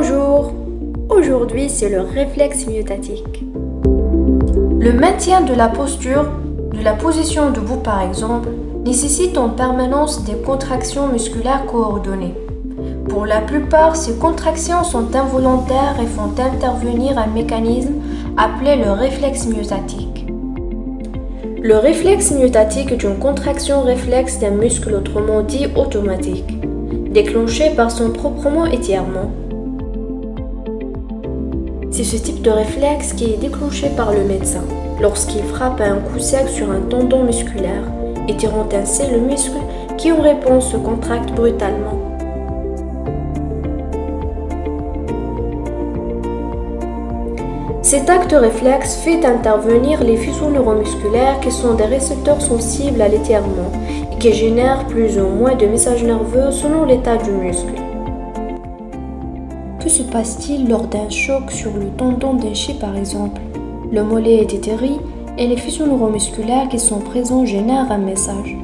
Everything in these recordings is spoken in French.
Bonjour! Aujourd'hui, c'est le réflexe myotatique. Le maintien de la posture, de la position debout par exemple, nécessite en permanence des contractions musculaires coordonnées. Pour la plupart, ces contractions sont involontaires et font intervenir un mécanisme appelé le réflexe myotatique. Le réflexe myotatique est une contraction réflexe d'un muscle, autrement dit automatique, déclenchée par son proprement étirement. C'est ce type de réflexe qui est déclenché par le médecin lorsqu'il frappe un coup sec sur un tendon musculaire, étirant ainsi le muscle qui en réponse se contracte brutalement. Cet acte réflexe fait intervenir les faisceaux neuromusculaires qui sont des récepteurs sensibles à l'étirement et qui génèrent plus ou moins de messages nerveux selon l'état du muscle. Que se passe-t-il lors d'un choc sur le tendon déché par exemple? Le mollet est étiré et les faisceaux neuromusculaires qui sont présents génèrent un message.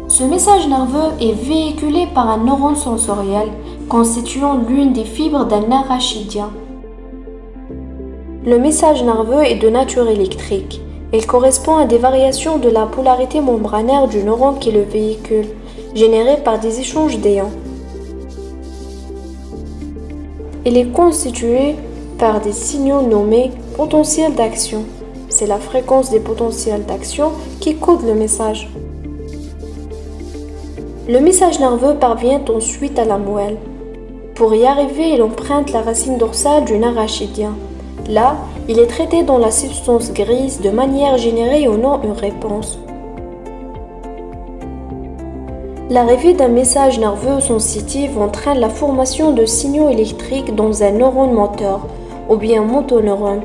Ce message nerveux est véhiculé par un neurone sensoriel constituant l'une des fibres d'un nerf rachidien. Le message nerveux est de nature électrique. Il correspond à des variations de la polarité membranaire du neurone qui le véhicule, générées par des échanges d'ions. Il est constitué par des signaux nommés potentiels d'action. C'est la fréquence des potentiels d'action qui code le message. Le message nerveux parvient ensuite à la moelle. Pour y arriver, il emprunte la racine dorsale du nerf rachidien. Là, il est traité dans la substance grise de manière générée ou non une réponse. L'arrivée d'un message nerveux sensitif entraîne la formation de signaux électriques dans un neurone moteur ou bien motoneurone.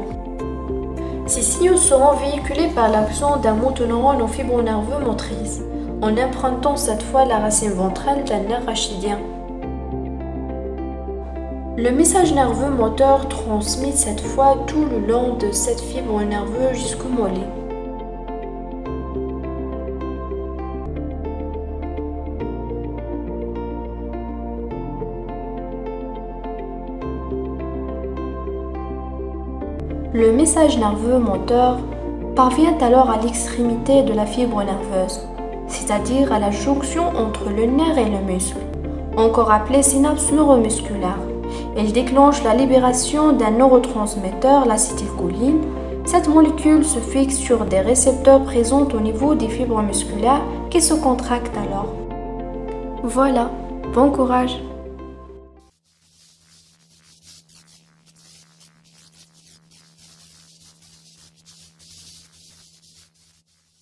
Ces signaux seront véhiculés par l'action d'un motoneurone aux fibres nerveuses motrices, en empruntant cette fois la racine ventrale d'un nerf rachidien. Le message nerveux moteur transmet cette fois tout le long de cette fibre nerveuse jusqu'au mollet. Le message nerveux moteur parvient alors à l'extrémité de la fibre nerveuse, c'est-à-dire à la jonction entre le nerf et le muscle, encore appelée synapse neuromusculaire. Il déclenche la libération d'un neurotransmetteur, l'acétylcholine. Cette molécule se fixe sur des récepteurs présents au niveau des fibres musculaires qui se contractent alors. Voilà, bon courage!